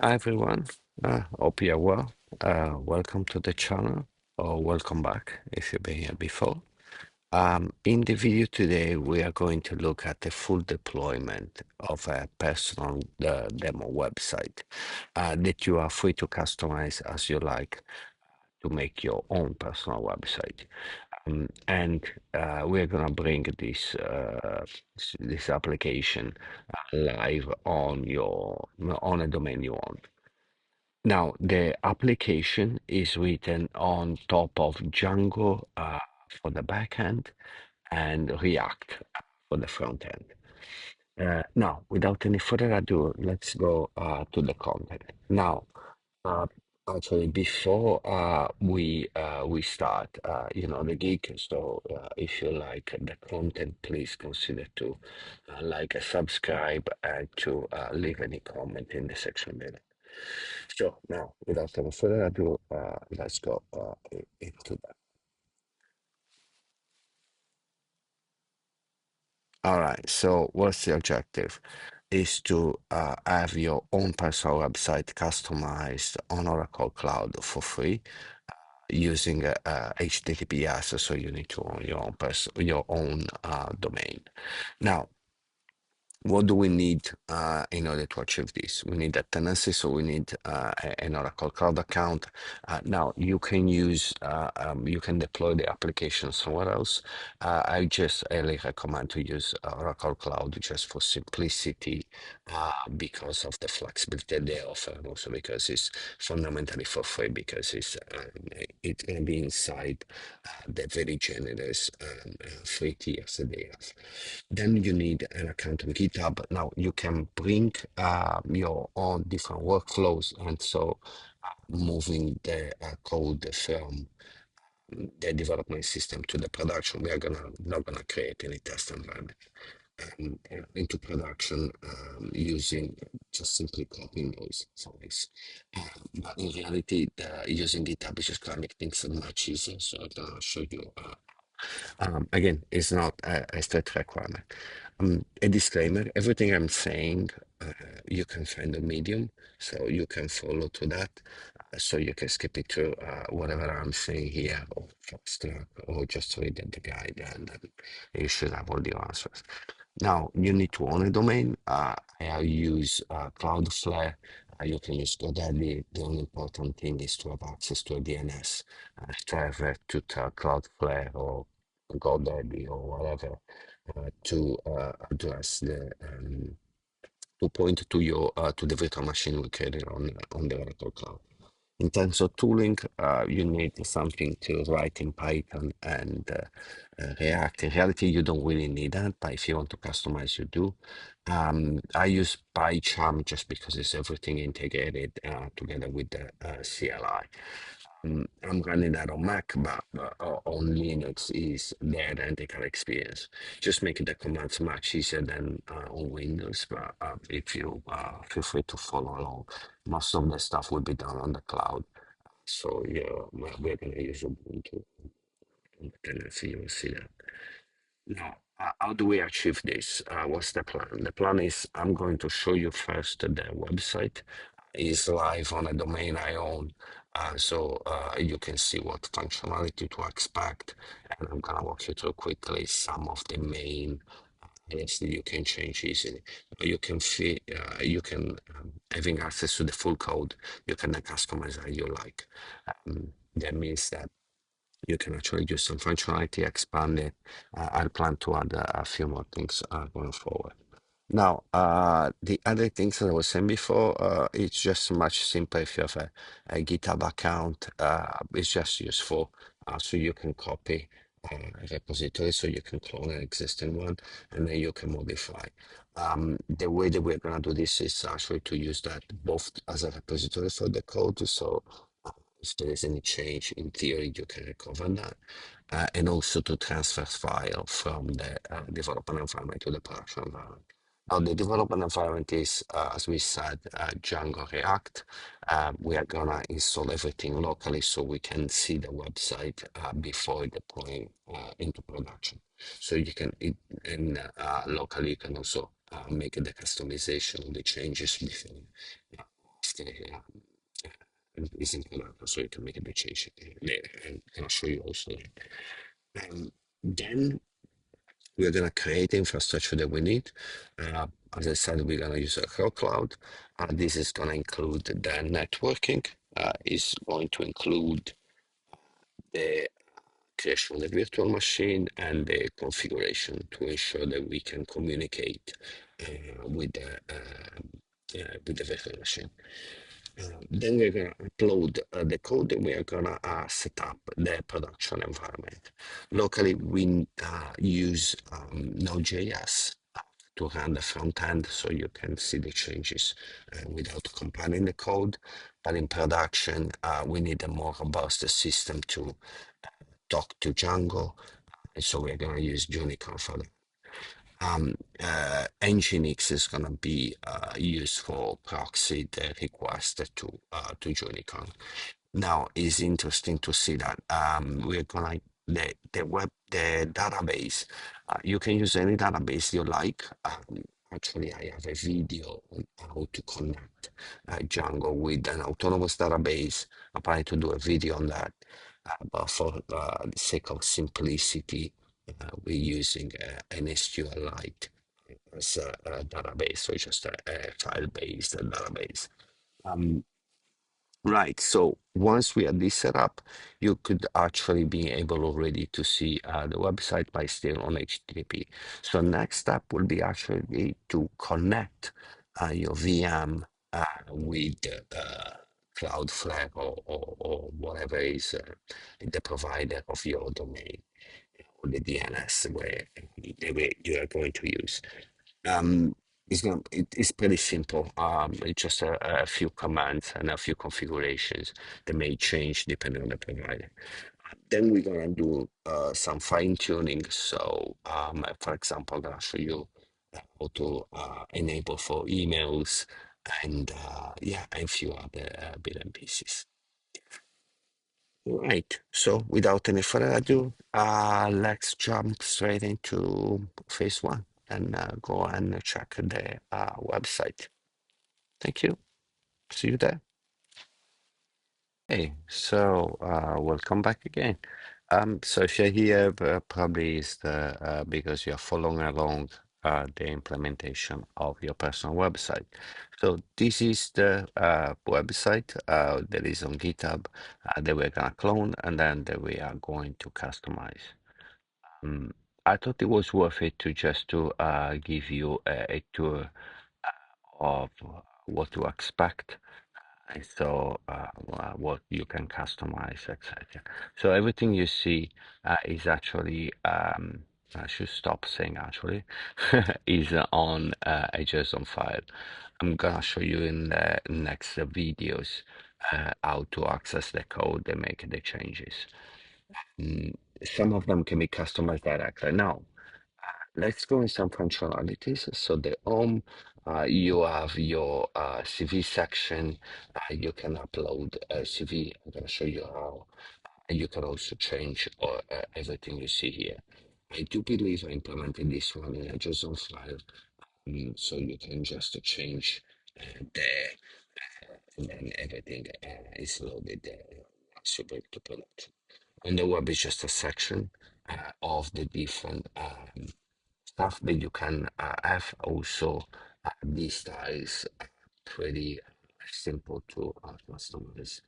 Hi everyone, hope you're well. Welcome to the channel, or welcome back if you've been here before. In the video today, we are going to look at the full deployment of a personal demo website that you are free to customize as you like to make your own personal website. And we're gonna bring this application live on a domain you want. Now, the application is written on top of Django for the backend and React for the front end. Now, without any further ado, let's go to the content. Now, uh, actually, before we start, the gig. So, if you like the content, please consider to like, subscribe, and to leave any comment in the section below. So now, without any further ado, let's go into that. All right. So what's the objective? Is to have your own personal website customized on Oracle Cloud for free using HTTPS. So you need to own your own domain. Now, what do we need in order to achieve this? We need a tenancy, so we need an Oracle Cloud account. Now you can deploy the application somewhere else. I just highly recommend to use Oracle Cloud just for simplicity, because of the flexibility they offer, and also because it's fundamentally for free, because it's going to be inside the very generous free tiers that they have. Then you need an account on GitHub. Now you can bring your own different workflows, and so moving the code from the development system to the production. We are gonna not gonna create any test environment into production using just simply copying those files. But in reality, using GitHub is just gonna make things much easier. So I'm gonna show you. Again, it's not a strict requirement. A disclaimer, everything I'm saying, you can find on Medium, so you can follow to that. So you can skip it through whatever I'm saying here, or fast track, or just read the guide, and then you should have all the answers. Now, you need to own a domain. I use Cloudflare. You can use GoDaddy. The only important thing is to have access to a DNS driver to Cloudflare or GoDaddy or whatever to address to point to your to the virtual machine we created on the Oracle Cloud. In terms of tooling, you need something to write in Python and React. In reality, you don't really need that, but if you want to customize, you do. I use PyCharm just because it's everything integrated together with the CLI. I'm running that on Mac, but on Linux is the identical experience. Just making the commands much easier than on Windows. But if you feel free to follow along, most of the stuff will be done on the cloud. So yeah, we're gonna use Ubuntu on the tendency. You will see that. Now, how do we achieve this? What's the plan? The plan is I'm going to show you first the website is live on a domain I own. So you can see what functionality to expect. And I'm gonna walk you through quickly some of the main areas that you can change easily. Having access to the full code, you can customize how you like. That means that you can actually use some functionality, expand it. I plan to add a few more things going forward. Now, the other things that I was saying before, it's just much simpler if you have a GitHub account. It's just useful. So you can copy a repository, so you can clone an existing one, and then you can modify. The way that we're going to do this is actually to use that both as a repository for the code. So if there is any change, in theory, you can recover that. And also to transfer file from the development environment to the production environment. Now, the development environment is, as we said, Django React. We are gonna install everything locally so we can see the website before deploying into production. So you can, locally, you can also make the customization, the changes before is in production, so you can make the change later, and I'll show you also. Then we're gonna create the infrastructure that we need. As I said, we're gonna use a Hero Cloud. This is gonna include the networking. Is going to include the creation of the virtual machine and the configuration to ensure that we can communicate with the virtual machine. Then we're going to upload the code and we are going to set up the production environment. Locally, we use Node.js to run the front end so you can see the changes without compiling the code. But in production, we need a more robust system to talk to Django. And so we're going to use Junicorn for that. Nginx is going to be used for proxy the request to Junicorn. Now, it's interesting to see that we're gonna the database. You can use any database you like. Actually, I have a video on how to connect Django with an autonomous database. I'm planning to do a video on that, but for the sake of simplicity, we're using an SQLite as a database, so it's just a file-based database. Right. So once we have this set up, you could actually be able already to see the website by still on HTTP. So next step will be actually to connect your VM with Cloudflare or whatever is the provider of your domain or the DNS where the way you are going to use. It's pretty simple. It's just a few commands and a few configurations that may change depending on the provider. Then we're gonna do some fine tuning. So, for example, I'm gonna show you how to enable for emails and yeah, and a few other bit and pieces. Right. So without any further ado, let's jump straight into phase one and go and check the website. Thank you. See you there. Hey, so welcome back again. So if you're here, probably is the because you're following along the implementation of your personal website. So this is the website that is on GitHub that we're gonna clone and then that we are going to customize. Um, I thought it was worth it to just to give you a tour of what to expect and so what you can customize, etc. So everything you see is actually, I should stop saying actually, is on a JSON file. I'm gonna show you in the next videos how to access the code and make the changes. Mm, some of them can be customized directly. Now, let's go in some functionalities. So the home, you have your CV section. You can upload a CV. I'm going to show you how. And you can also change everything you see here. I do believe I implemented this one in a JSON file. So you can just change there and then everything is loaded once you bring to production. And the web is just a section of the different stuff that you can have. Also, these styles are pretty simple to customize.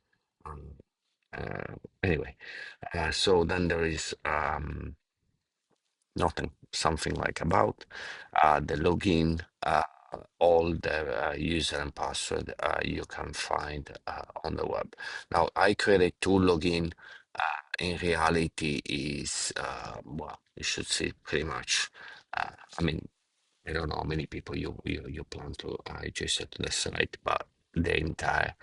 Um, anyway, so then there is nothing, something like about the login, all the user and password you can find on the web. Now, I created two login. In reality, is well, you should see pretty much. I mean, I don't know how many people you plan to register to the site, but the entire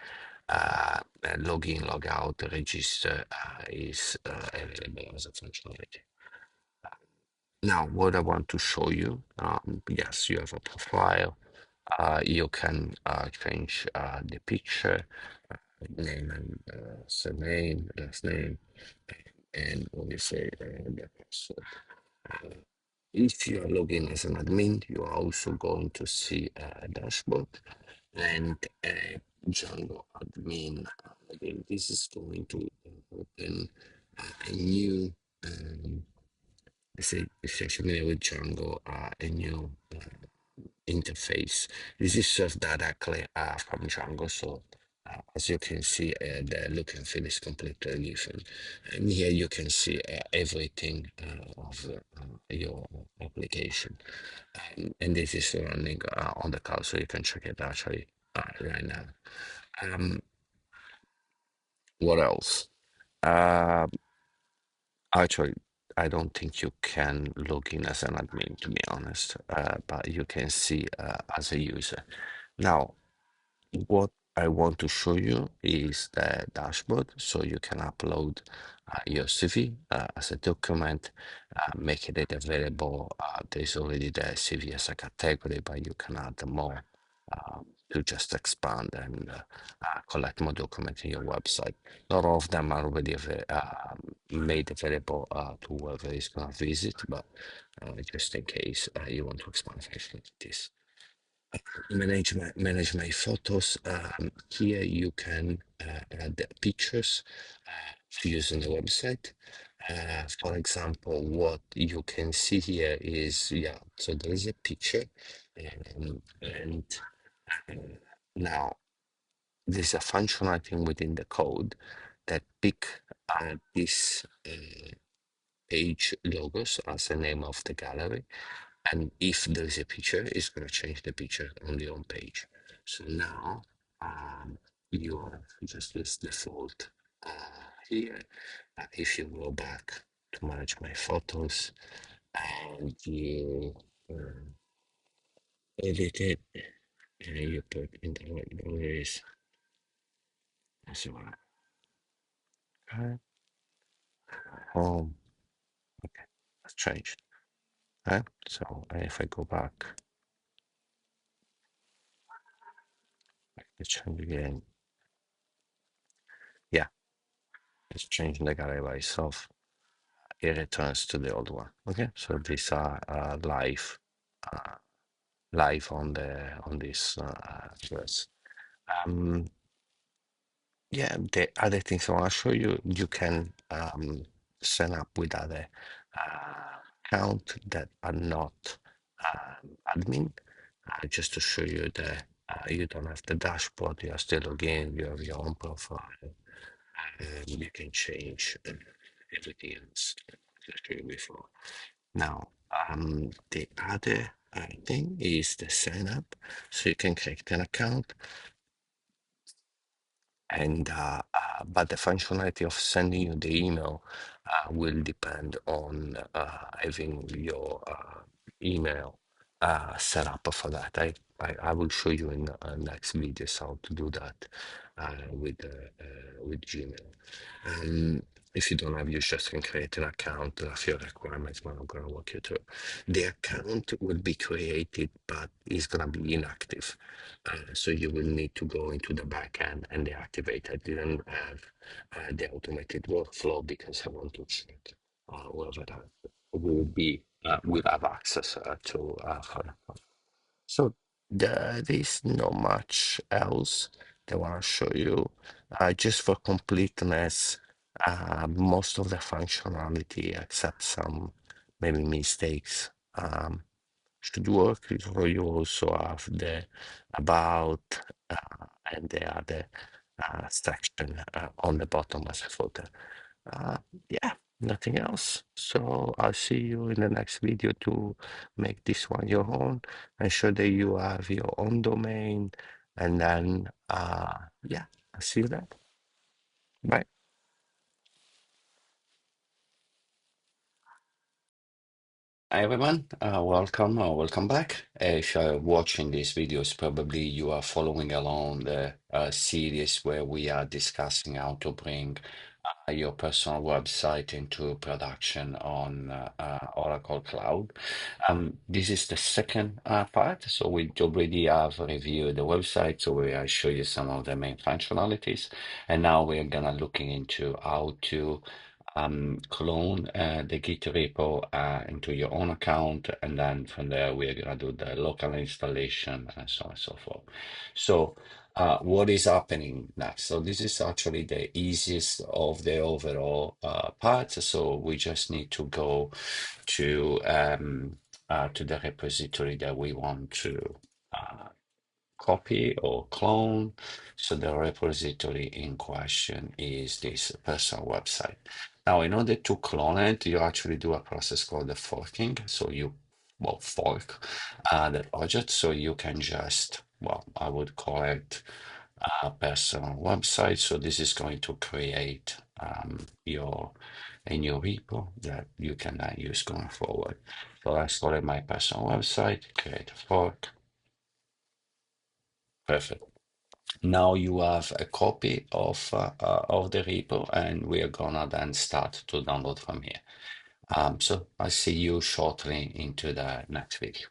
login, logout, register is available as a functionality. Now, what I want to show you, yes, you have a profile. You can change the picture, name and surname, last name, and obviously the password. If you are logging as an admin, you are also going to see a dashboard and Django admin. Again, this is going to open a new, let's say, if you're familiar with Django, a new interface. This is just directly from Django. So as you can see, the look and feel is completely different. And here you can see everything of your application. And this is running on the cloud, so you can check it actually right now. Um, what else? Uh, Actually, I don't think you can log in as an admin, to be honest, but you can see as a user. Now, what I want to show you is the dashboard, so you can upload your CV as a document, making it available. There's already the CV as a category, but you can add more to just expand and collect more documents in your website. Not all of them are already made available to whoever is going to visit, but just in case you want to expand functionalities. Manage my photos. Here you can add pictures to use on the website. For example, what you can see here is, yeah, so there is a picture, and uh, now there's a functionality within the code that pick this page logos as the name of the gallery, and if there is a picture, it's going to change the picture on the home page. So now you have just this default here. If you go back to manage my photos and you edit it, and you put in the right boundaries, as you want. Okay. Home. Okay, let's change. Okay. So if I go back, let's change again. Yeah, it's changing the gallery by itself. It returns to the old one. Okay, so these are uh, live on this verse. Um, yeah, the other things I want to show you, you can sign up with other account that are not admin, just to show you that you don't have the dashboard, you are still logged, you have your own profile, and you can change everything else that I showed you before. Now, the other thing is the sign up. So you can create an account, and but the functionality of sending you the email will depend on having your email set up for that. I will show you in next videos how to do that with Gmail. Um, if you don't have, you just can create an account. A few requirements, but I'm going to walk you through. The account will be created, but it's going to be inactive. So you will need to go into the backend and deactivate. I didn't have the automated workflow because I want to check whether that will have access to for so there is not much else that I want to show you. Just for completeness, most of the functionality, except some maybe mistakes, should work. So you also have the about and the other section on the bottom as a footer. Uh, yeah, nothing else. So I'll see you in the next video to make this one your own and show that you have your own domain. And then, yeah, I'll see you then. Bye. Hi everyone, welcome or welcome back. If you're watching these videos, probably you are following along the series where we are discussing how to bring your personal website into production on Oracle Cloud. This is the second part, so we already have reviewed the website, so we will show you some of the main functionalities, and now we're gonna looking into how to clone the Git repo into your own account, and then from there we're gonna do the local installation and so on and so forth. So what is happening next? So this is actually the easiest of the overall part. So we just need to go to the repository that we want to uh, copy or clone. So the repository in question is this personal website. Now, in order to clone it, you actually do a process called the forking. So you, well, fork the project. So you can just, well, I would call it a personal website. So this is going to create your a new repo that you can then use going forward. So let's call it my personal website, create a fork. Perfect. Now you have a copy of the repo, and we are gonna then start to download from here. So I'll see you shortly into the next video.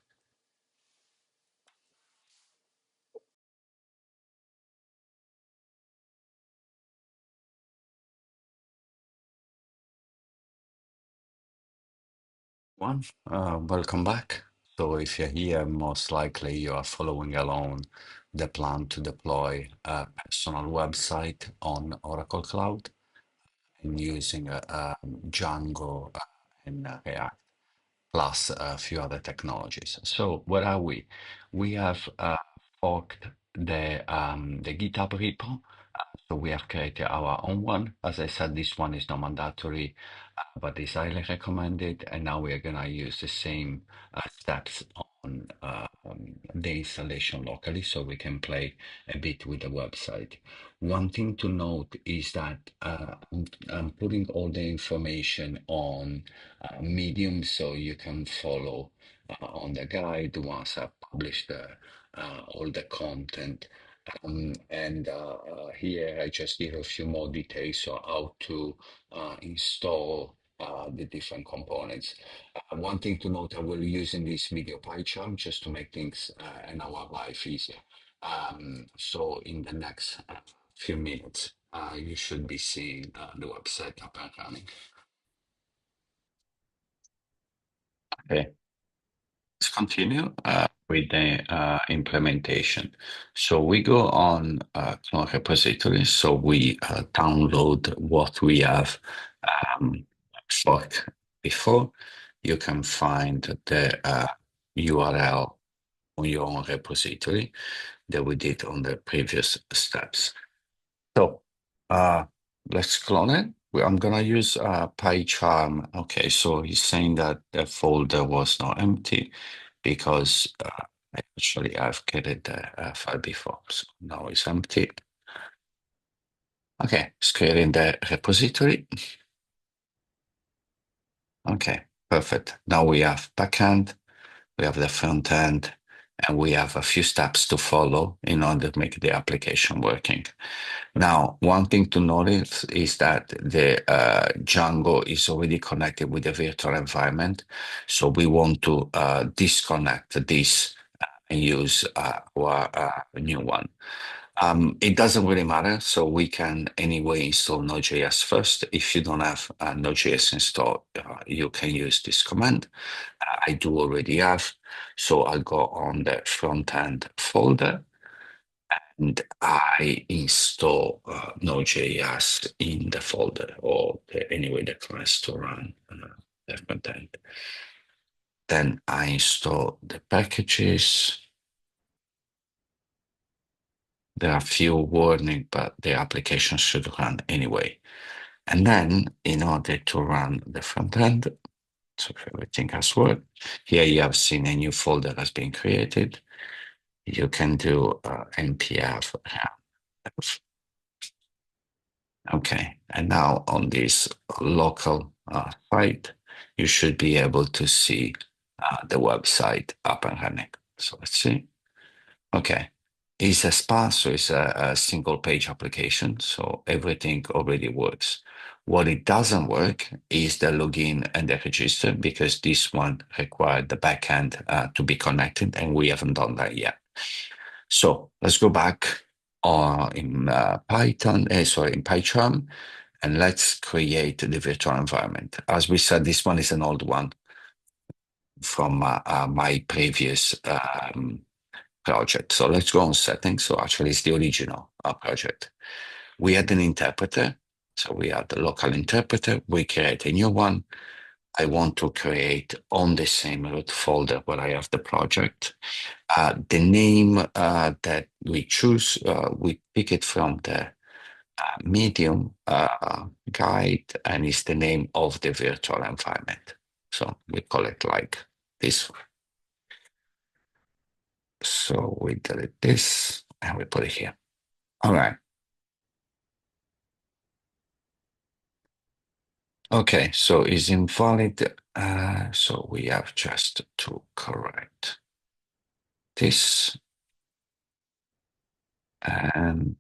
Welcome back. So if you're here, most likely you are following along the plan to deploy a personal website on Oracle Cloud and using Django and React, plus a few other technologies. So where are we? We have forked the GitHub repo. So we have created our own one. As I said, this one is not mandatory, but is highly recommended. And now we are gonna use the same steps on the installation locally, so we can play a bit with the website. One thing to note is that I'm putting all the information on Medium, so you can follow on the guide once I've published all the content. And here I just give a few more details on how to install the different components. One thing to note, I will be using this video pie chart just to make things and our life easier. So in the next few minutes, you should be seeing the website up and running. Okay. Let's continue with the implementation. So we go on clone repository. So we download what we have forked before. You can find the URL on your own repository that we did on the previous steps. So uh, let's clone it. I'm gonna use PyCharm. Okay, so he's saying that the folder was not empty because actually I've created the file before, so now it's empty. Okay, it's creating the repository. Okay, perfect. Now we have backend, we have the front end, and we have a few steps to follow in order to make the application working. Now, one thing to notice is that the Django is already connected with the virtual environment. So we want to disconnect this and use our new one. It doesn't really matter. So we can anyway install Node.js first. If you don't have Node.js installed, you can use this command. I do already have. So I'll go on the front end folder and I install Node.js in the folder or anyway the class to run the front end. Then I install the packages. There are few warning, but the application should run anyway. And then in order to run the front end, so if everything has worked, here you have seen a new folder has been created. You can do npf. Okay, and now on this local site, you should be able to see the website up and running. So let's see. Okay, it's a sparse, so it's a single page application, so everything already works. What it doesn't work is the login and the register because this one required the backend to be connected, and we haven't done that yet. So let's go back in Python, sorry, in PyCharm, and let's create the virtual environment. As we said, this one is an old one from my previous project. So let's go on settings. So actually, it's the original project. We had an interpreter. So we had the local interpreter. We create a new one. I want to create on the same root folder where I have the project. The name that we choose, we pick it from the medium guide, and it's the name of the virtual environment. So we call it like this. So we delete this and we put it here. All right. Okay, so it's invalid. So we have just to correct this, and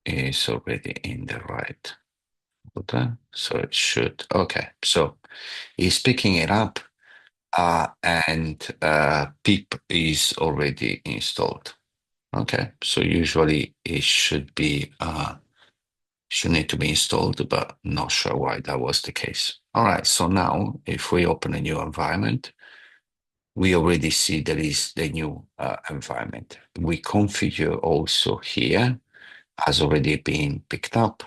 it's already in the right order. So it should, okay. So it's picking it up, and pip is already installed. Okay, so usually it should need to be installed, but not sure why that was the case. All right, so now if we open a new environment, we already see there is the new environment. We configure also here, has already been picked up,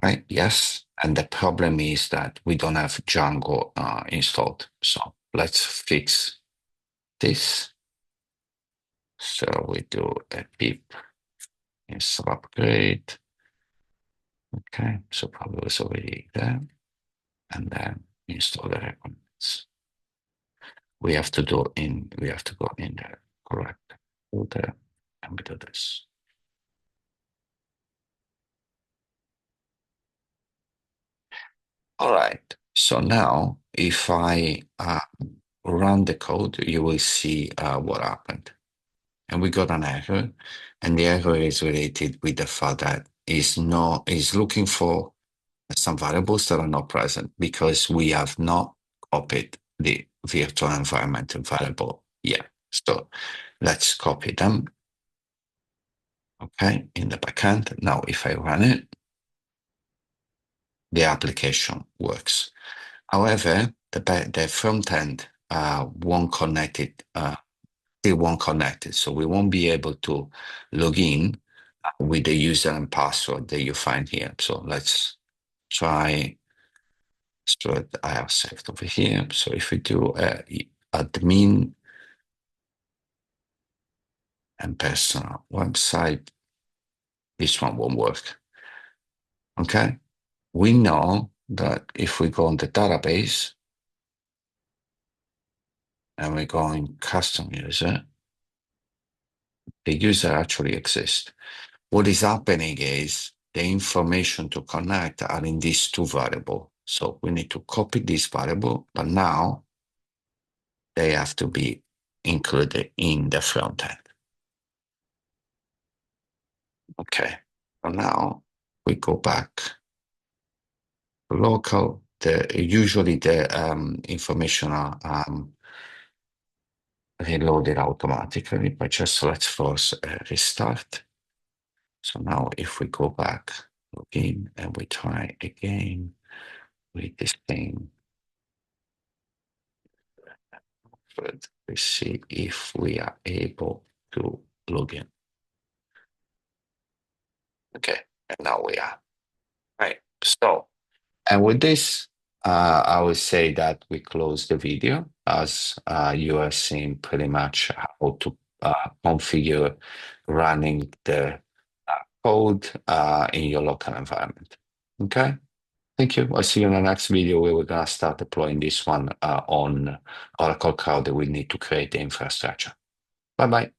right? Yes, and the problem is that we don't have Django installed. So let's fix this. So we do a pip install upgrade. Okay, so probably was already there. And then install the requirements. We have to go in the correct folder, and we do this. All right. So now if I run the code, you will see what happened. And we got an error, and the error is related with the fact that is looking for some variables that are not present because we have not copied the virtual environment variable yet. So let's copy them. Okay, in the backend. Now, if I run it, the application works. However, the front end won't connect it. They won't connect it, so we won't be able to log in with the user and password that you find here. So let's try. So I have saved over here. So if we do admin and personal website, this one won't work. Okay. We know that if we go on the database and we go in custom user, the user actually exists. What is happening is the information to connect are in these two variables. So we need to copy this variable, but now they have to be included in the front end. Okay. So now we go back to local. Usually the information are reloaded automatically, but just let's force a restart. So now if we go back, log in, and we try again with the same password, we see if we are able to log in. Okay, and now we are. Right, so, and with this, I would say that we close the video as you have seen pretty much how to configure running the code in your local environment. Okay, thank you. I'll see you in the next video where we're gonna start deploying this one on Oracle Cloud that we need to create the infrastructure. Bye-bye.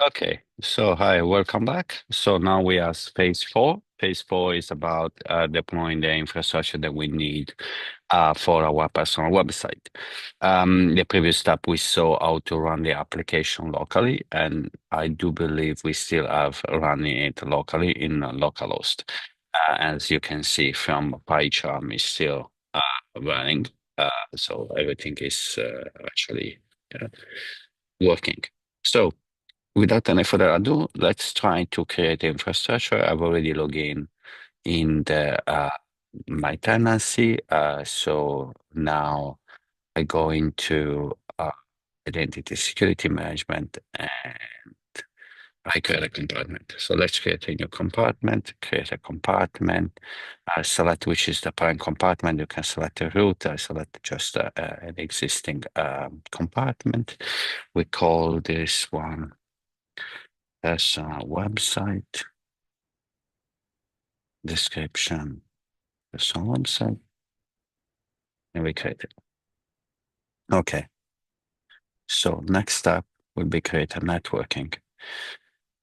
Okay, so hi, welcome back. So now we are phase four. Phase four is about deploying the infrastructure that we need for our personal website. The previous step, we saw how to run the application locally, and I do believe we still have running it locally in localhost. As you can see from PyCharm is still running, so everything is actually working. So without any further ado, let's try to create infrastructure. I've already logged in the my tenancy. So now I go into identity security management and I create a compartment. So let's create a new compartment, create a compartment, select which is the parent compartment. You can select a root. I select just an existing compartment. We call this one as a website description, personal website, and we create it. Okay. So next step will be create a networking.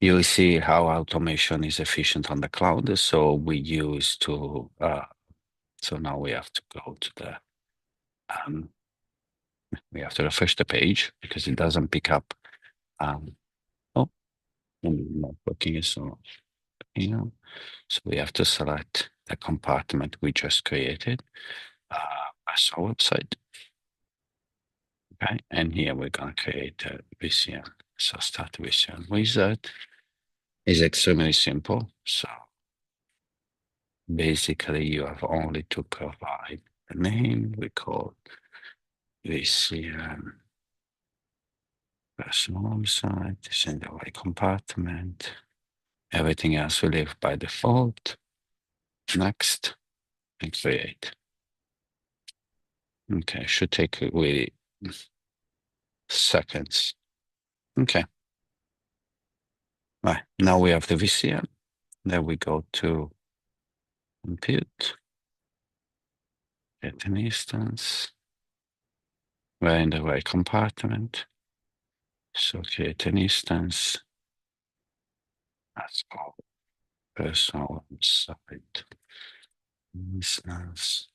You'll see how automation is efficient on the cloud. So we use to, so now we have to go to the, we have to refresh the page because it doesn't pick up, oh, networking is so, so we have to select the compartment we just created as our website. Okay, and here we're going to create a VCN. So start VCN wizard is extremely simple. So basically you have only to provide the name. We call VCN personal website, send away compartment. Everything else will live by default. Next and create. Okay, should take really seconds. Okay. Right, now we have the VCN. Then we go to compute, get an instance. We're in the right compartment. So create an instance. That's all. Personal website. Instance.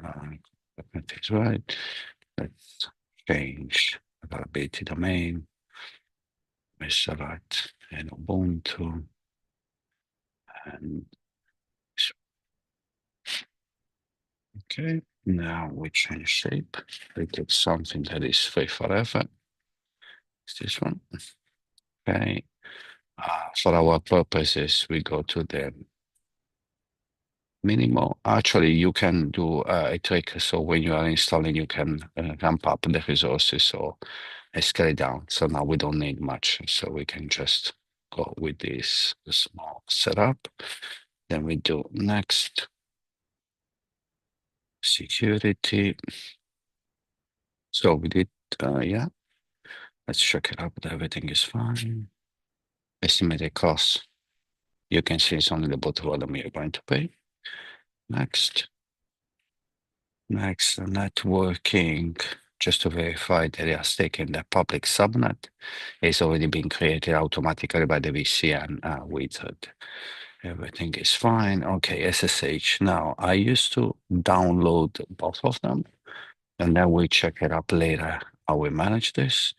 That is right. Let's change availability domain. We select an ubuntu and okay. Now we change shape. We get something that is free forever. Is this one? Okay. For our purposes, we go to the minimal. Actually, you can do a trick. So when you are installing, you can ramp up the resources or scale it down. So now we don't need much. So we can just go with this small setup. Then we do next security. So we did, yeah. Let's check it out. Everything is fine. Estimated cost. You can see it's only the bottom volume you're going to pay. Next. Next, networking. Just to verify that they are taking the public subnet. It's already been created automatically by the VCN wizard. Everything is fine. Okay, SSH. Now, I used to download both of them, and then we check it up later how we manage this.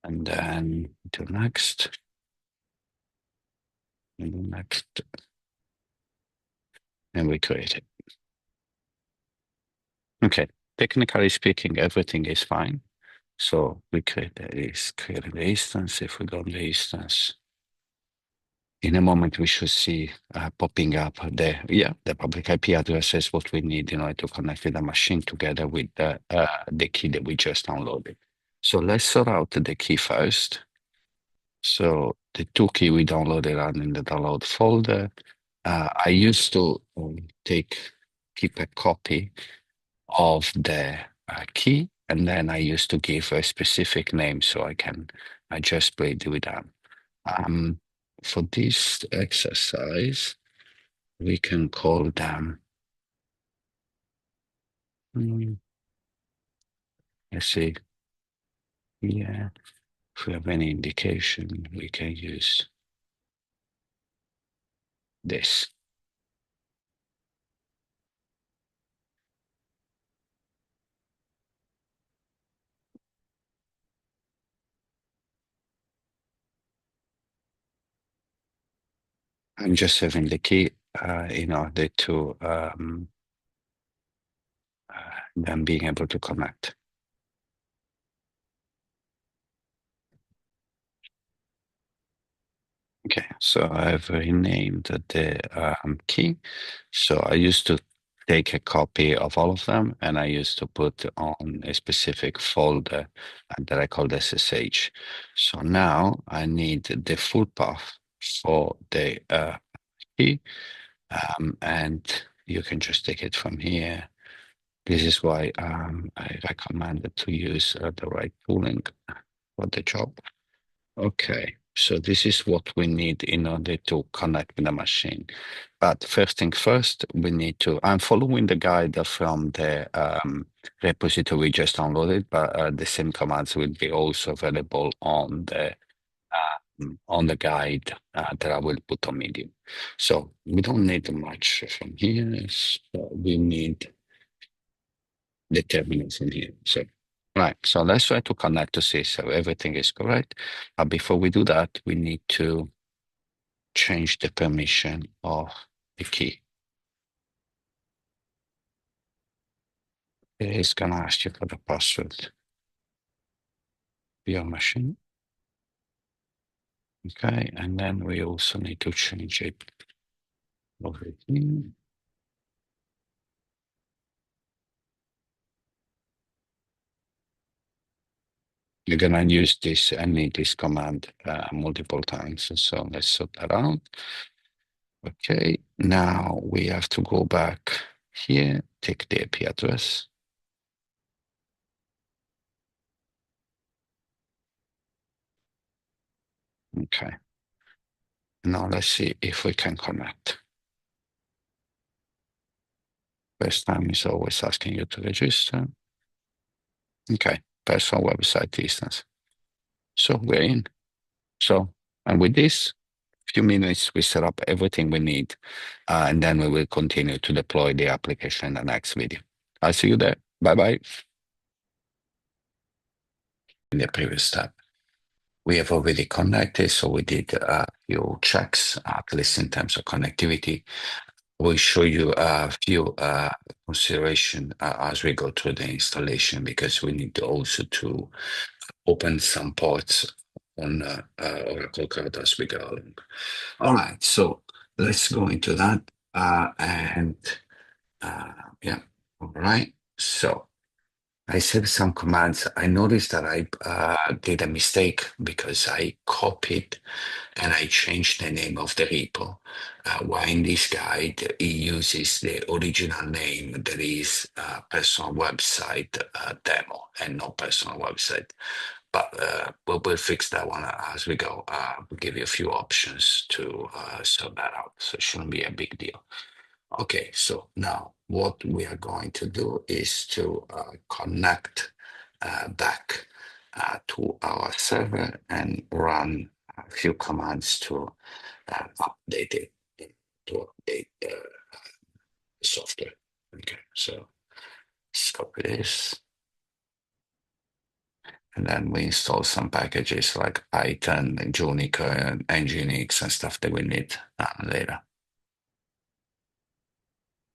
And then do next. And do next. And we create it. Okay, technically speaking, everything is fine. So we create the instance. If we go on the instance, in a moment we should see popping up the public IP address is what we need in order to connect the machine together with the key that we just downloaded. So let's sort out the key first. So the two key we downloaded are in the download folder. I used to keep a copy of the key, and then I used to give a specific name so I just play with them. For this exercise, we can call them. Let's see. Yeah, if we have any indication, we can use this. I'm just having the key in order to them being able to connect. Okay, so I've renamed the key. So I used to take a copy of all of them and I used to put on a specific folder that I called SSH. So now I need the full path for the key, and you can just take it from here. This is why I recommended to use the right tooling for the job. Okay, so this is what we need in order to connect the machine. But first thing first, we need to, I'm following the guide from the repository we just downloaded, but the same commands will be also available on the guide that I will put on Medium. So we don't need much from here. So we need the terminals in here. So, right. So let's try to connect to see so everything is correct. But before we do that, we need to change the permission of the key. It is gonna ask you for the password of your machine. Okay, and then we also need to change it over here. You're gonna use this and need this command multiple times. So let's sort that out. Okay, now we have to go back here, take the IP address. Okay. Now let's see if we can connect. First time is always asking you to register. Okay, personal website distance. So we're in. So, and with this, few minutes, we set up everything we need, and then we will continue to deploy the application in the next video. I'll see you there. Bye-bye. In the previous step, we have already connected, so we did a few checks, at least in terms of connectivity. We'll show you a few consideration as we go through the installation, because we need also to open some ports on Oracle Cloud as we go along. All right, so let's go into that. And yeah, all right. So I saved some commands. I noticed that I did a mistake because I copied and I changed the name of the repo. While in this guide, it uses the original name that is personal website demo and not personal website. But we'll fix that one as we go. We'll give you a few options to sort that out. So it shouldn't be a big deal. Okay, so now what we are going to do is to connect back to our server and run a few commands to update it, to update the software. Okay, so let's copy this. And then we install some packages like Python and gunicorn and nginx and stuff that we need later.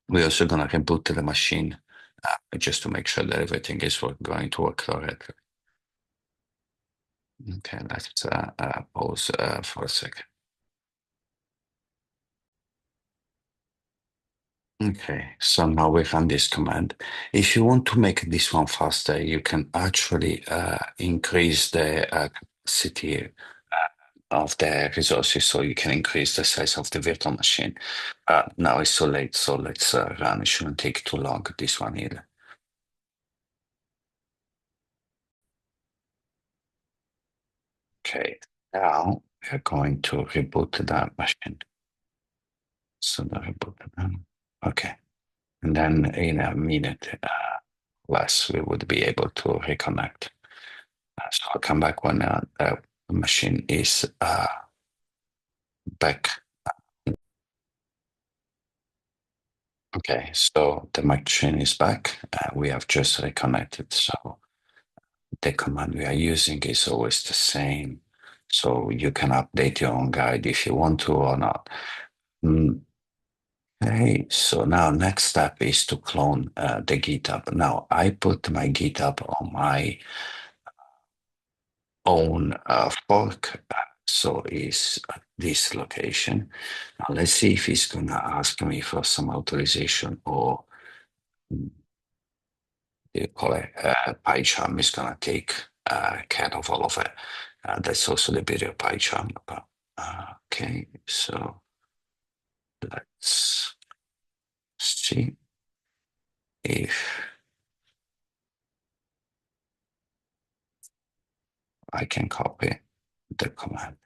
We're also going to reboot the machine just to make sure that everything is going to work correctly. Okay, let's pause for a second. Okay, so now we run this command. If you want to make this one faster, you can actually increase the capacity of the resources, so you can increase the size of the virtual machine. Now it's so late, so let's run. It shouldn't take too long, this one either. Okay, now we're going to reboot that machine. So the reboot. Okay, and then in a minute less, we would be able to reconnect. So I'll come back when the machine is back. Okay, so the machine is back. We have just reconnected. So the command we are using is always the same. So you can update your own guide if you want to or not. Okay, so now next step is to clone the GitHub. Now I put my GitHub on my own fork So is at this location. Now let's see if he's gonna ask me for some authorization or you call it PyCharm is gonna take care of all of it. That's also the beauty of PyCharm. But okay, so let's see if I can copy the command.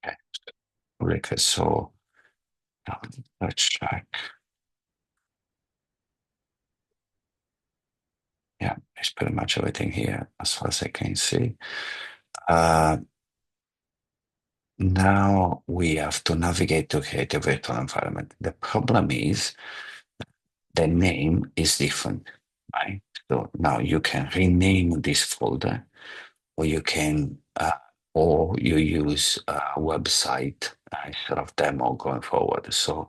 Okay, okay, so now let's check. Yeah, it's pretty much everything here as far as I can see. Uh, Now we have to navigate to create a virtual environment. The problem is the name is different, right? So now you can rename this folder, or you can, or you use a website instead of demo going forward. So,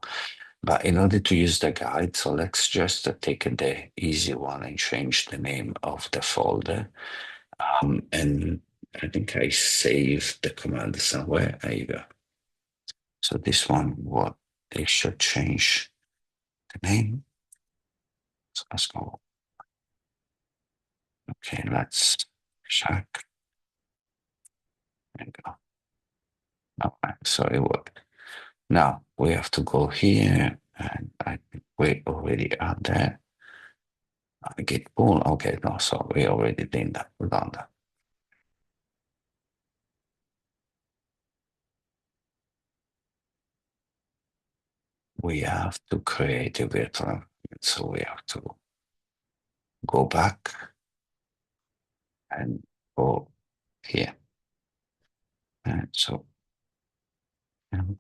but in order to use the guide, so let's just take the easy one and change the name of the folder. And I think I saved the command somewhere. There you go. So this one, what they should change the name. So let's go. Okay, let's check. There you go. Okay, so it worked. Now we have to go here, and I think we already are there. Git pull. Okay, no, so we already did that. Done that. We have to create a virtual environment, so we have to go back and go here. And so, and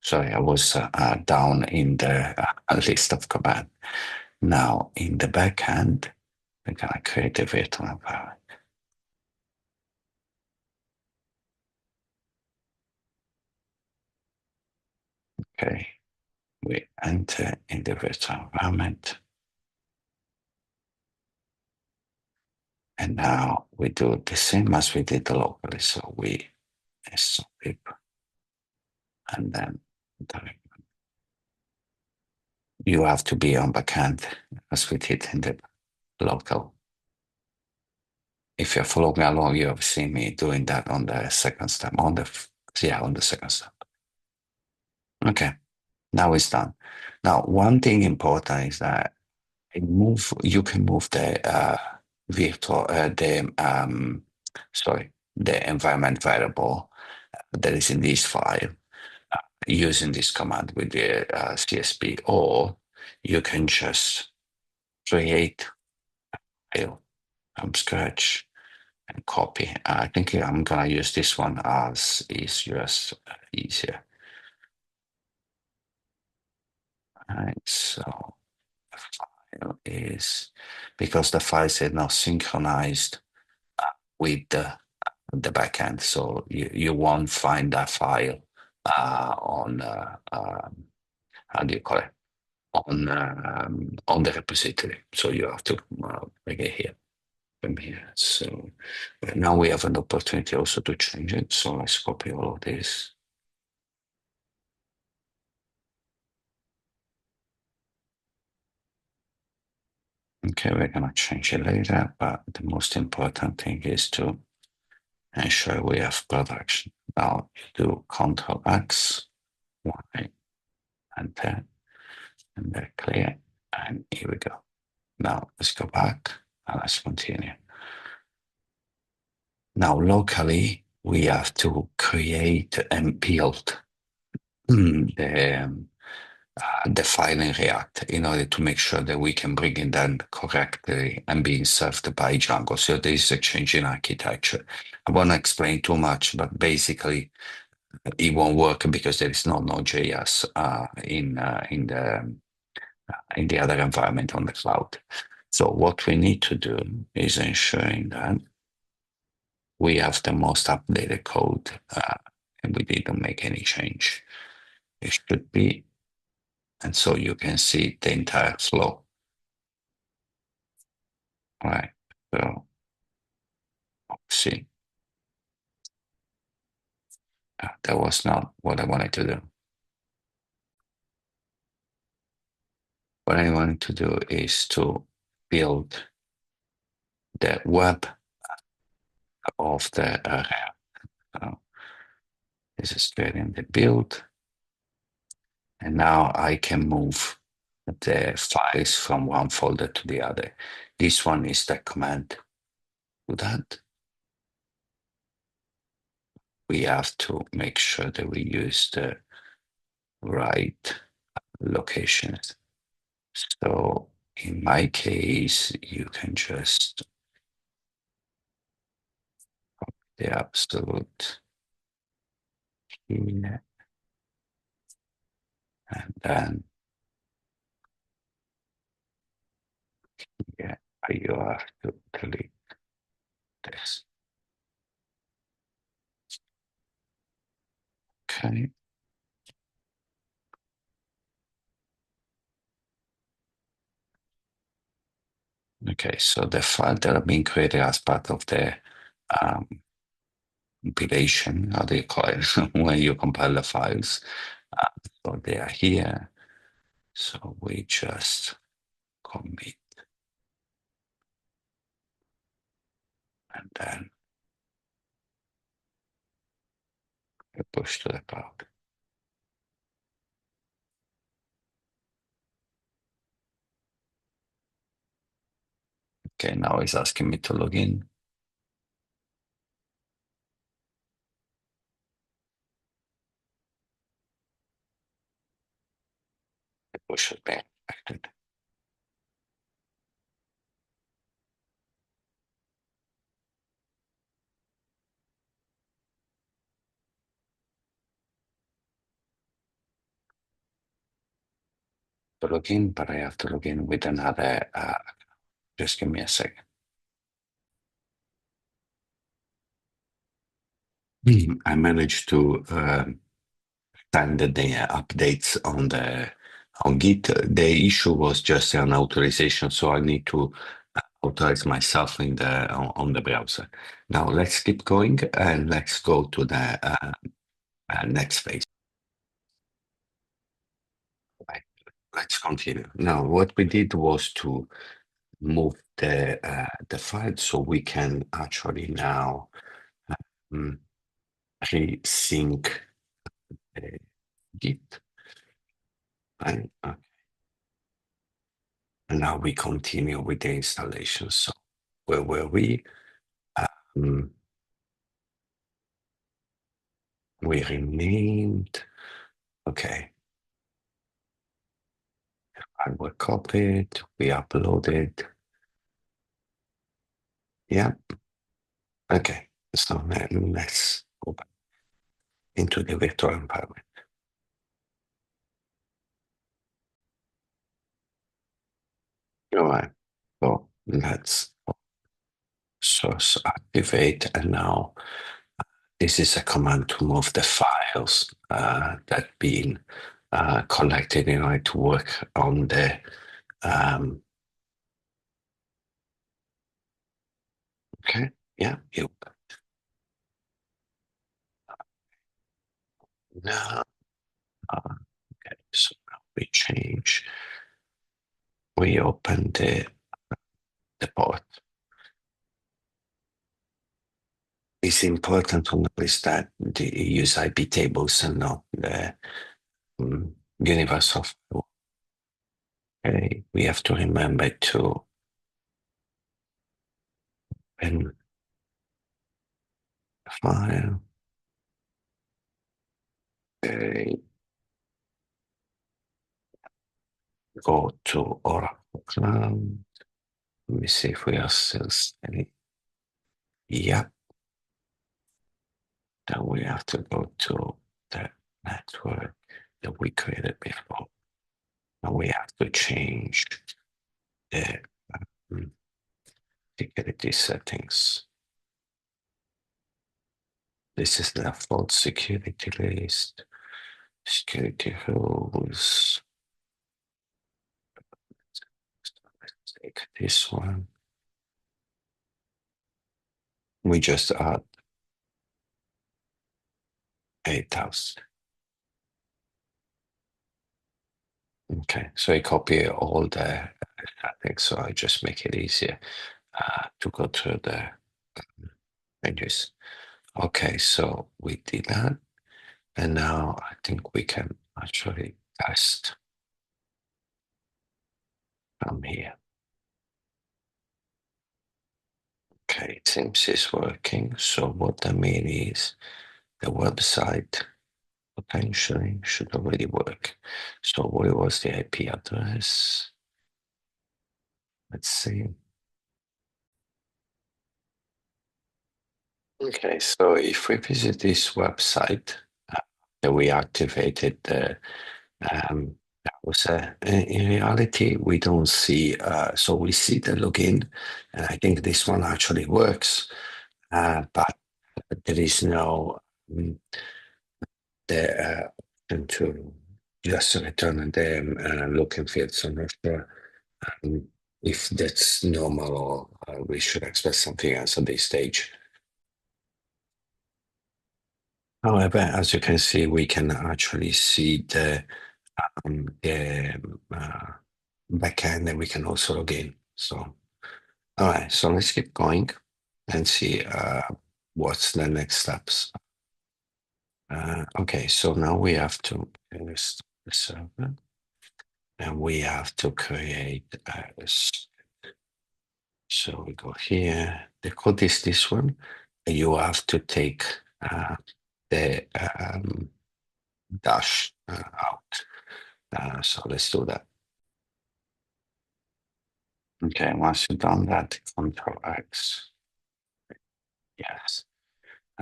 sorry, I was down in the list of command. Now in the backend, we're gonna create a virtual environment. Okay, we enter in the virtual environment, and now we do the same as we did locally. So we stop it, and then you have to be on backend as we did in the local. If you're following along, you have seen me doing that on the second step, on the on the second step. Okay, now it's done. Now, one thing important is that you can move the virtual the environment variable that is in this file using this command with the CSP, or you can just create a file from scratch and copy. I think I'm gonna use this one as is just easier. All right, so the file is, because the files are now synchronized with the backend, so you won't find that file on how do you call it, on the repository. So you have to bring it here from here. So now we have an opportunity also to change it. So let's copy all of this. Okay, we're gonna change it later, but the most important thing is to ensure we have production. Now you do Control X, Y, and then clear, and here we go. Now let's go back and let's continue. Now locally, we have to create and build the file in React in order to make sure that we can bring it down correctly and being served by Django. So there is a change in architecture. I won't explain too much, but basically it won't work because there is no Node.js in the other environment on the cloud. So what we need to do is ensuring that we have the most updated code and we didn't make any change. it should be. And so you can see the entire flow. Right. So see, that was not what I wanted to do. What I wanted to do is to build the web of the area. So this is getting the build. And now I can move the files from one folder to the other. This one is the command. To that, we have to make sure that we use the right locations. So in my case, you can just the absolute here, and then yeah, you have to delete this. Okay. Okay, so the file that are being created as part of the um, compilation, how do you call it, when you compile the files. Uh, so they are here. So we just commit and then we push to the cloud. Okay, now it's asking me to log in. The push has been acted. To log in, but I have to log in with another. Just give me a second. I managed to find the updates on the on Git. The issue was just an authorization, so I need to authorize myself in the on the browser. Now let's keep going and let's go to the next phase. Right. Let's continue. Now, what we did was to move the file so we can actually now um, resync Git. Right? And now we continue with the installation. So where were we? Um, we renamed. Okay. And we copied. We uploaded. Yeah. Okay. So now let's go back into the virtual environment. All right. So let's source activate. And now this is a command to move the files that been collected in order to work on the okay. Yeah. You now okay. So now we change. We open the port. It's important to notice that the use IP tables and not the universal file. Okay, we have to remember to open the file. Okay, go to Oracle Cloud. Let me see if we are still standing. Yep. Then we have to go to the network that we created before. And we have to change the security settings. This is the default security list. Security rules. Let's take this one. We just add 8,000. Okay, so I copy all the traffic, so I just make it easier to go through the menus. Okay, so we did that, and now I think we can actually test from here. Okay, it seems it's working. So what that means is the website potentially should already work. So what was the IP address? Let's see. Okay, so if we visit this website, that we activated the browser, in reality, we don't see, so we see the login, and I think this one actually works, but there is no the option to just return the looking field. So I'm not sure if that's normal or we should expect something else at this stage. However, as you can see, we can actually see the backend, and we can also log in. So, all right, so let's keep going and see what's the next steps. Okay, so now we have to start the server, and we have to create so we go here. The code is this one. You have to take the dash out. So let's do that. Okay, once you've done that, Control X. Yes.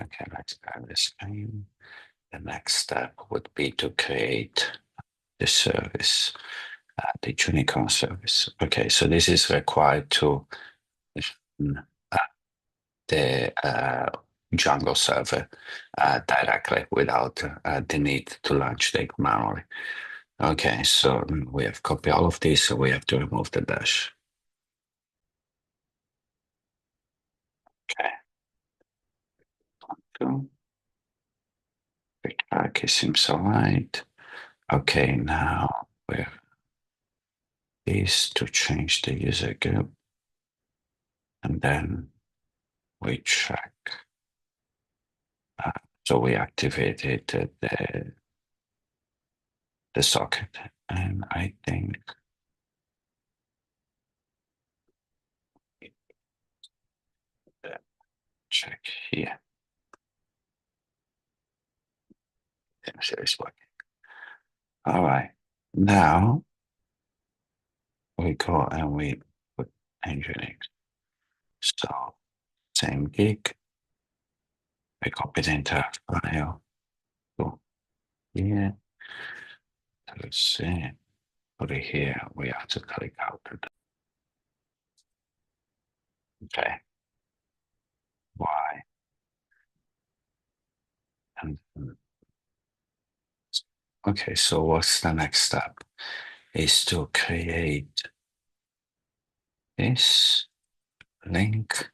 Okay, let's add this in. The next step would be to create the service, the Unicorn service. Okay, so this is required to uh, the Django server directly without the need to launch the manually. Okay, so we have copied all of this, so we have to remove the dash. Okay. Two. Back seems all right. Okay, now we this to change the user group, and then we check. So we activated the socket, and I think check here. Yes, it's working. All right. Now we go and we put nginx. So same gig. We copy the entire file. Go here. Let's see. Put it here. We have to click out. Okay. Y. And okay, so what's the next step? Is to create this link.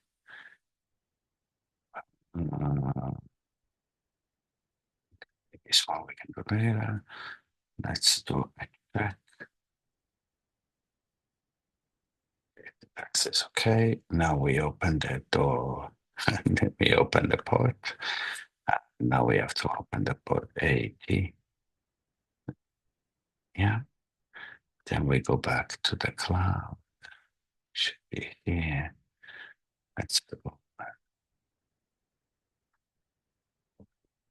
Uh, this one we can do later. Let's do extract. Access. Okay. Now we open the door. Then we open the port. Now we have to open the port 80. Yeah. Then we go back to the cloud. Should be here. Let's go back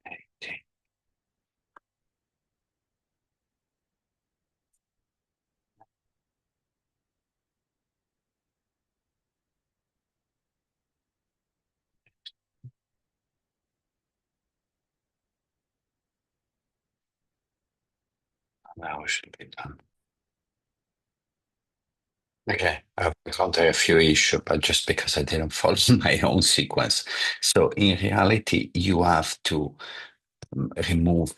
80. Now we should be done. Okay, I've encountered a few issues, but just because I didn't follow my own sequence. So in reality, you have to remove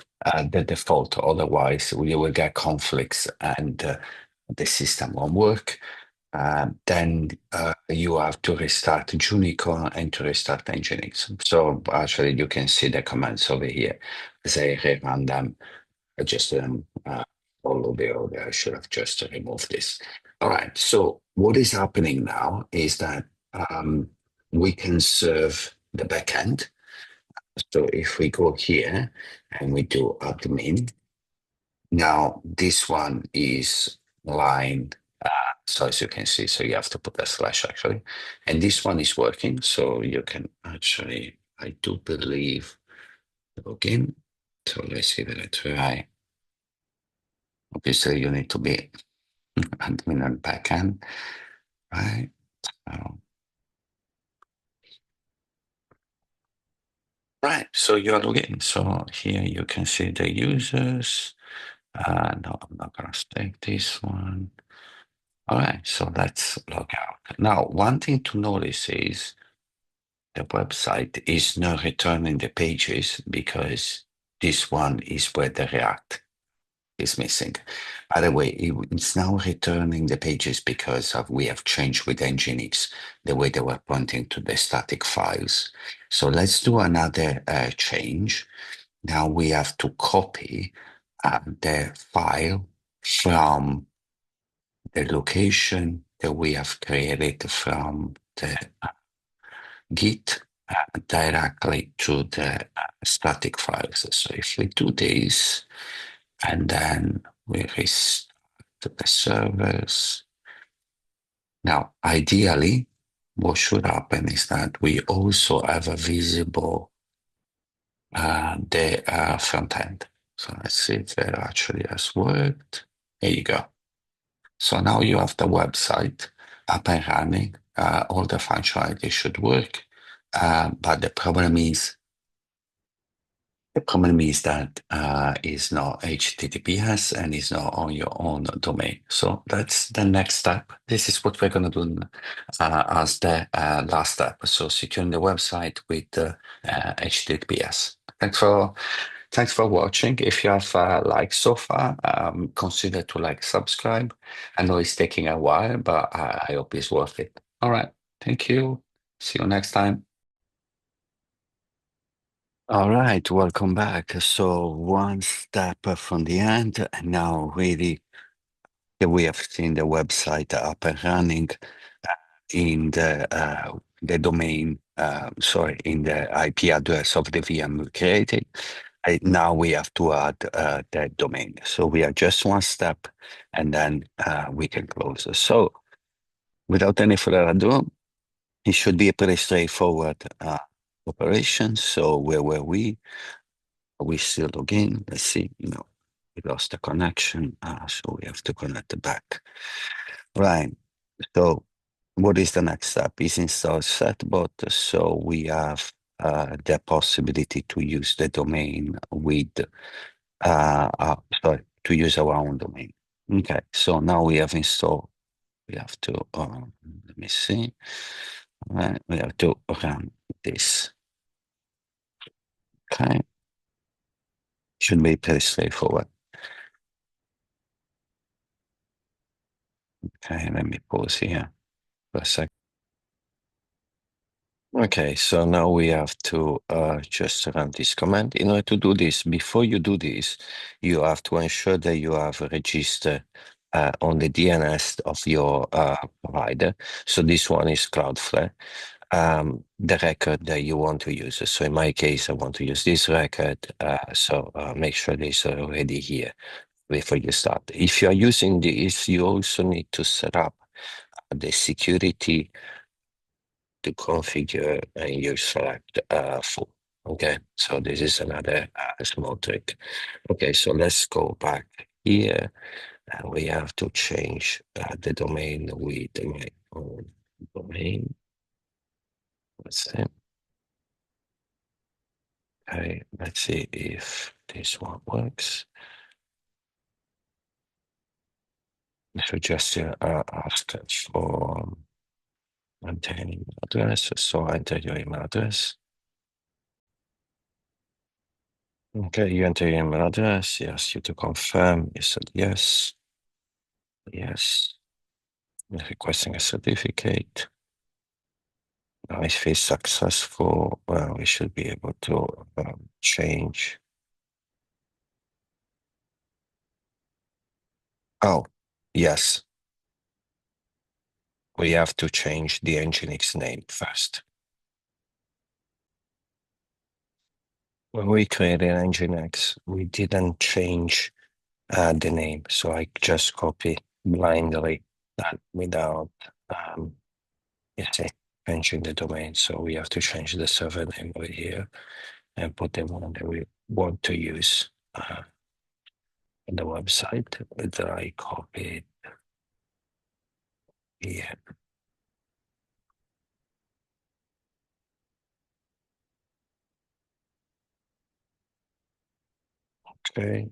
the default. Otherwise, we will get conflicts and the system won't work. Then you have to restart Junicorn and to restart nginx. So actually, you can see the commands over here. As I rerun them, I just follow the order. I should have just removed this. All right. So what is happening now is that we can serve the backend. So if we go here and we do admin, now this one is line. So as you can see, so you have to put a slash actually, and this one is working. So you can actually, I do believe, login. So let's give it a try. Obviously, you need to be admin and backend, right? Right, so you're login. So here you can see the users. No, I'm not gonna take this one. All right, so let's log out. Now, one thing to notice is the website is not returning the pages because this one is where the React is missing. By the way, it's now returning the pages because we have changed with nginx the way they were pointing to the static files. So let's do another change. Now we have to copy the file from the location that we have created from the Git directly to the static files. So if we do this and then we restart the servers. Now, ideally, what should happen is that we also have a visible the front end. So let's see if that actually has worked. There you go. So now you have the website up and running. All the functionality should work. But the problem is that it's not HTTPS and it's not on your own domain. So that's the next step. This is what we're going to do as the last step. So securing the website with HTTPS. Thanks for watching. If you have liked so far, consider to subscribe. I know it's taking a while, but I hope it's worth it. All right. Thank you. See you next time. All right, welcome back. So one step from the end, and now really we have seen the website up and running in the domain, sorry, in the IP address of the VM we created. Now we have to add the domain. So we are just one step, and then we can close. So without any further ado, it should be a pretty straightforward operation. So where were we? We still log in. Let's see. No, we lost the connection. So we have to connect back. Right. So what is the next step? Is install certbot. So we have the possibility to use the domain with, sorry, to use our own domain. Okay. So now we have installed. We have to, let me see. Right. We have to run this. Okay. Should be pretty straightforward. Okay, let me pause here for a second. Okay, so now we have to just run this command. In order to do this, before you do this, you have to ensure that you have registered on the DNS of your provider. So this one is Cloudflare, the record that you want to use. So in my case, I want to use this record. So make sure this is already here before you start. If you are using this, you also need to set up the security to configure and you select full. Okay, so this is another small trick. Okay, so let's go back here and we have to change the domain with my own domain. Let's see. Okay, let's see if this one works. So just ask for maintaining address. So enter your email address. Okay, you enter your email address. He asks you to confirm. You said yes. Yes. You're requesting a certificate. Now, if it's successful, well, we should be able to change. Oh, yes. We have to change the nginx name first. When we created nginx, we didn't change the name. So I just copy blindly that without changing the domain. So we have to change the server name over here and put the one that we want to use on the website that I copied here. Okay.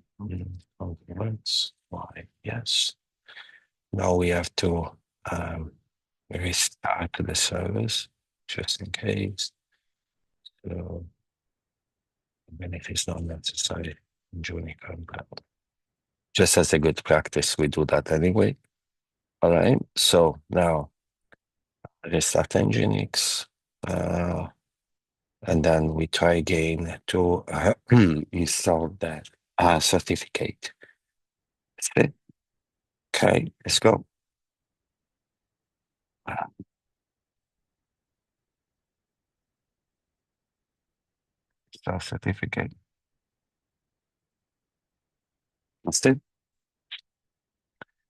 Compliments. Why? Yes. Now we have to restart the servers just in case. So even if it's not necessary, gunicorn, but just as a good practice, we do that anyway. All right. So now restart nginx. And then we try again to install that certificate. That's it. Okay, let's go. Uh, Install certificate. That's it.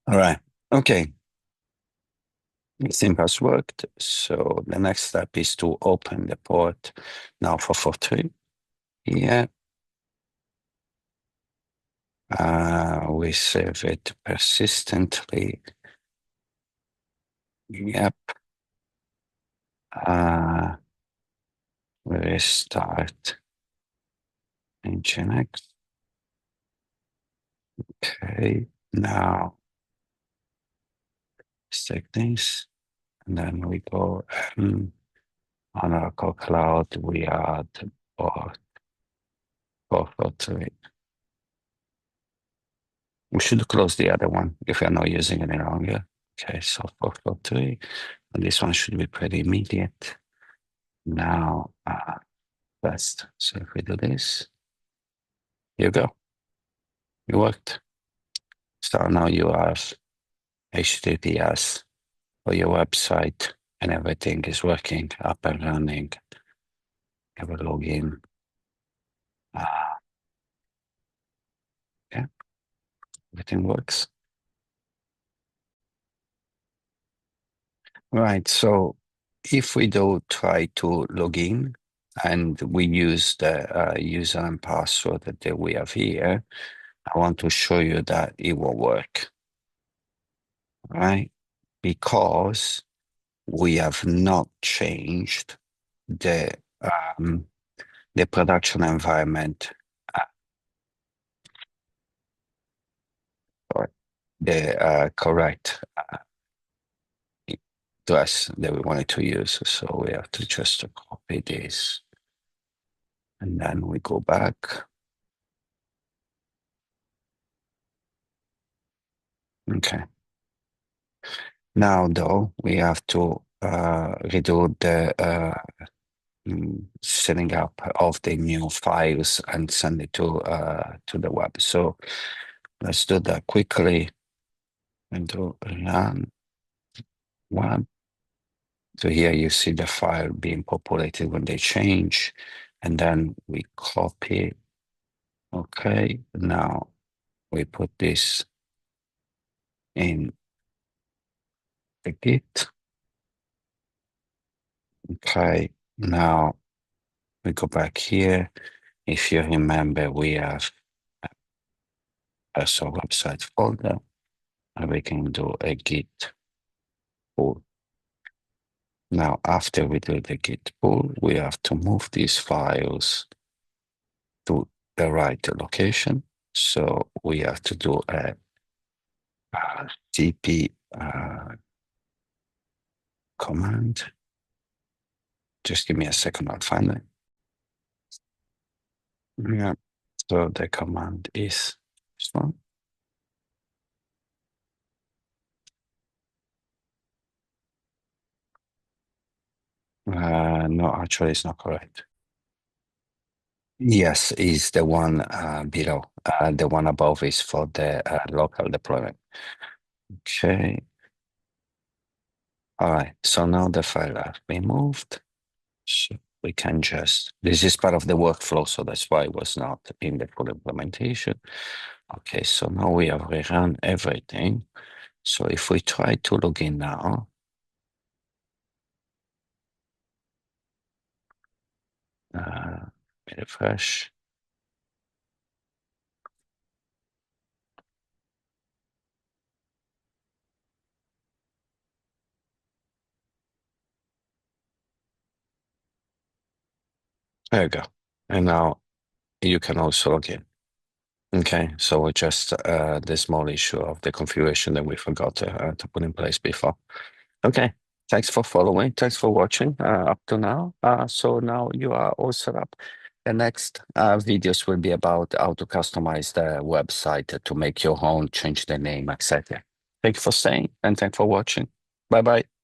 All right. Okay. The same has worked. So the next step is to open the port now for 43. Yeah. We save it persistently. Yep. Restart nginx. Okay. Now let's take this. And then we go on Oracle Cloud, we add or 443. We should close the other one if we're not using any longer. Okay, so 443. And this one should be pretty immediate. Now, best. So if we do this, here you go. It worked. So now you have HTTPS for your website and everything is working, up and running. Have a login. Yeah, everything works. Right. So if we do try to log in and we use the user and password that we have here, I want to show you that it will work, right? Because we have not changed the um, the production environment uh, or the correct address that we wanted to use. So we have to just copy this and then we go back. Okay. Now, though, we have to redo the setting up of the new files and send it to the web. So let's do that quickly and do run web. So here you see the file being populated when they change, and then we copy. Okay, now we put this in the Git. Okay, now we go back here. If you remember, we have a website folder, and we can do a Git pull. Now, after we do the Git pull, we have to move these files to the right location. So we have to do a cp command. Just give me a second, I'll find it. Yeah. So the command is this one. No, actually, it's not correct. Yes, is the one below. The one above is for the local deployment. Okay. All right. So now the file has been moved. So we can just, this is part of the workflow, so that's why it was not in the full implementation. Okay, so now we have rerun everything. So if we try to log in now, uh, refresh. There you go. And now you can also log in. Okay, so just the small issue of the configuration that we forgot to put in place before. Okay, thanks for following. Thanks for watching up to now. So now you are all set up. The next videos will be about how to customize the website to make your own, change the name, etc. Thank you for staying and thanks for watching. Bye bye.